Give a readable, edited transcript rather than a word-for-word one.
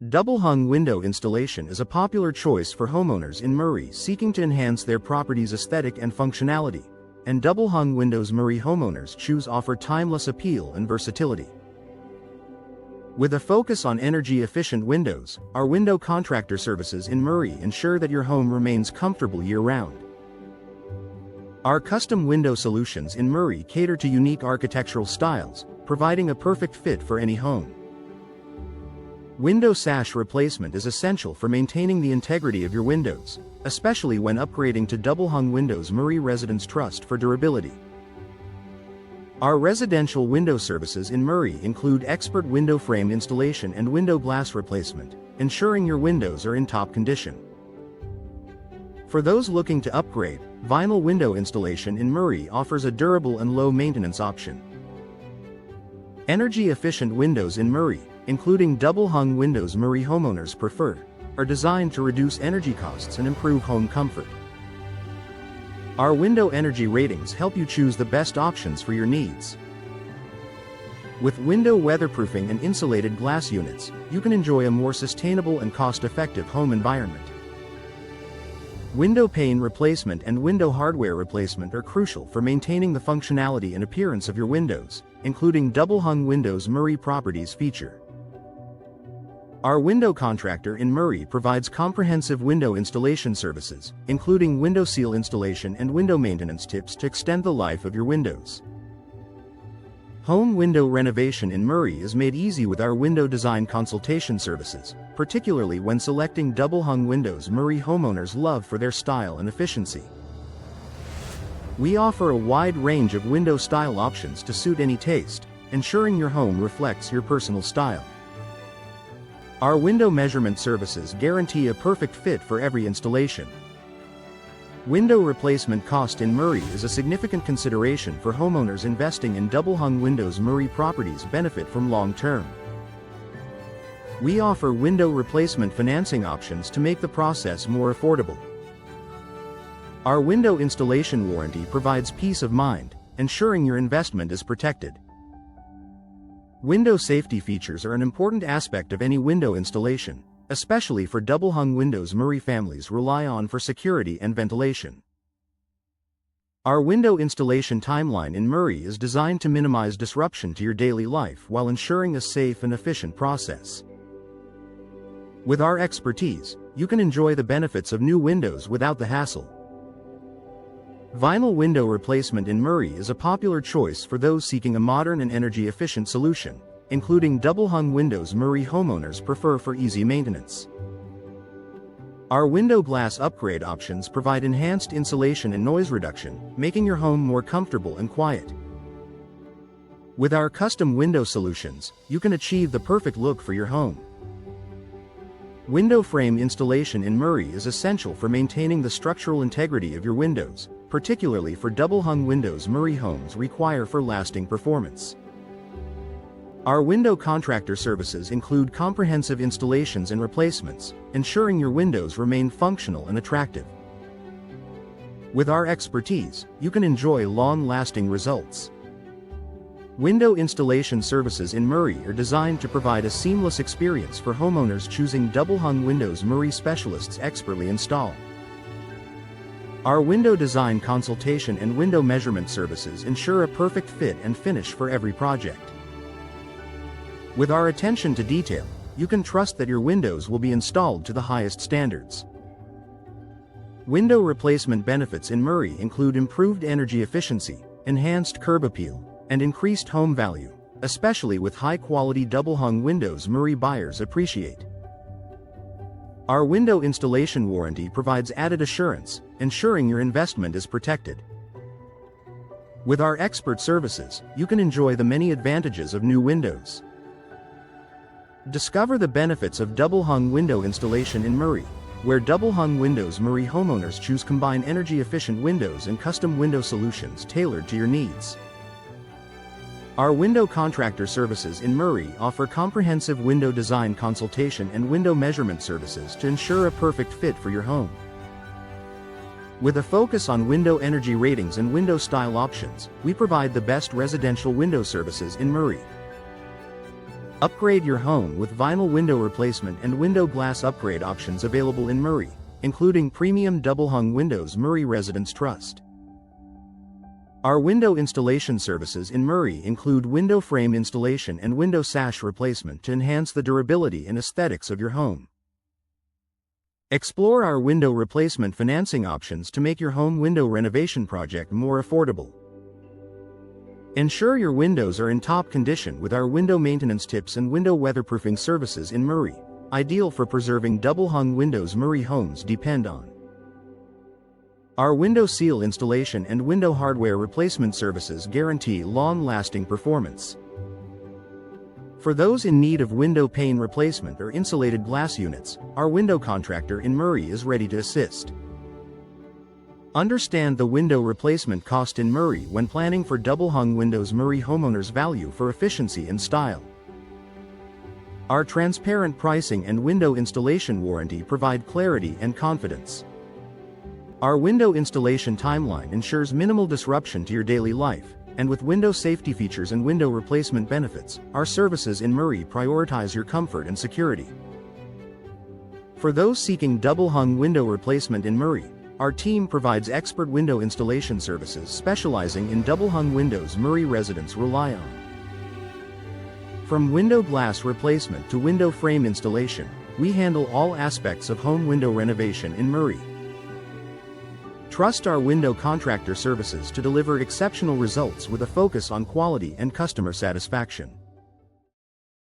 Double-hung window installation is a popular choice for homeowners in Murray seeking to enhance their property's aesthetic and functionality, and double-hung windows Murray homeowners choose offer timeless appeal and versatility. With a focus on energy-efficient windows, our window contractor services in Murray ensure that your home remains comfortable year-round. Our custom window solutions in Murray cater to unique architectural styles, providing a perfect fit for any home. Window sash replacement is essential for maintaining the integrity of your windows, especially when upgrading to double-hung windows. Murray residents trust for durability. Our residential window services in Murray include expert window frame installation and window glass replacement, ensuring your windows are in top condition. For those looking to upgrade, vinyl window installation in Murray offers a durable and low-maintenance option. Energy-efficient windows in Murray, including double-hung windows Murray homeowners prefer, are designed to reduce energy costs and improve home comfort. Our window energy ratings help you choose the best options for your needs. With window weatherproofing and insulated glass units, you can enjoy a more sustainable and cost-effective home environment. Window pane replacement and window hardware replacement are crucial for maintaining the functionality and appearance of your windows, including double-hung windows Murray properties feature. Our window contractor in Murray provides comprehensive window installation services, including window seal installation and window maintenance tips to extend the life of your windows. Home window renovation in Murray is made easy with our window design consultation services, particularly when selecting double-hung windows Murray homeowners love for their style and efficiency. We offer a wide range of window style options to suit any taste, ensuring your home reflects your personal style. Our window measurement services guarantee a perfect fit for every installation. Window replacement cost in Murray is a significant consideration for homeowners investing in double-hung windows. Murray properties benefit from long-term. We offer window replacement financing options to make the process more affordable. Our window installation warranty provides peace of mind, ensuring your investment is protected. Window safety features are an important aspect of any window installation, especially for double-hung windows Murray families rely on for security and ventilation. Our window installation timeline in Murray is designed to minimize disruption to your daily life while ensuring a safe and efficient process. With our expertise, you can enjoy the benefits of new windows without the hassle. Vinyl window replacement in Murray is a popular choice for those seeking a modern and energy-efficient solution, including double-hung windows Murray homeowners prefer for easy maintenance. Our window glass upgrade options provide enhanced insulation and noise reduction, making your home more comfortable and quiet. With our custom window solutions, you can achieve the perfect look for your home. Window frame installation in Murray is essential for maintaining the structural integrity of your windows, particularly for double-hung windows Murray homes require for lasting performance. Our window contractor services include comprehensive installations and replacements, ensuring your windows remain functional and attractive. With our expertise, you can enjoy long-lasting results. Window installation services in Murray are designed to provide a seamless experience for homeowners choosing double-hung windows Murray specialists expertly install. Our window design consultation and window measurement services ensure a perfect fit and finish for every project. With our attention to detail, you can trust that your windows will be installed to the highest standards. Window replacement benefits in Murray include improved energy efficiency, enhanced curb appeal, and increased home value, especially with high-quality double-hung windows Murray buyers appreciate. Our window installation warranty provides added assurance, ensuring your investment is protected. With our expert services, you can enjoy the many advantages of new windows. Discover the benefits of double-hung window installation in Murray, where double-hung windows Murray homeowners choose combine energy-efficient windows and custom window solutions tailored to your needs. Our window contractor services in Murray offer comprehensive window design consultation and window measurement services to ensure a perfect fit for your home. With a focus on window energy ratings and window style options, we provide the best residential window services in Murray. Upgrade your home with vinyl window replacement and window glass upgrade options available in Murray, including premium double-hung windows Murray Residence Trust. Our window installation services in Murray include window frame installation and window sash replacement to enhance the durability and aesthetics of your home. Explore our window replacement financing options to make your home window renovation project more affordable. Ensure your windows are in top condition with our window maintenance tips and window weatherproofing services in Murray, ideal for preserving double-hung windows Murray homes depend on. Our window seal installation and window hardware replacement services guarantee long-lasting performance. For those in need of window pane replacement or insulated glass units, our window contractor in Murray is ready to assist. Understand the window replacement cost in Murray when planning for double-hung windows Murray homeowners value for efficiency and style. Our transparent pricing and window installation warranty provide clarity and confidence. Our window installation timeline ensures minimal disruption to your daily life, and with window safety features and window replacement benefits, our services in Murray prioritize your comfort and security. For those seeking double-hung window replacement in Murray, our team provides expert window installation services specializing in double-hung windows Murray residents rely on. From window glass replacement to window frame installation, we handle all aspects of home window renovation in Murray. Trust our window contractor services to deliver exceptional results with a focus on quality and customer satisfaction.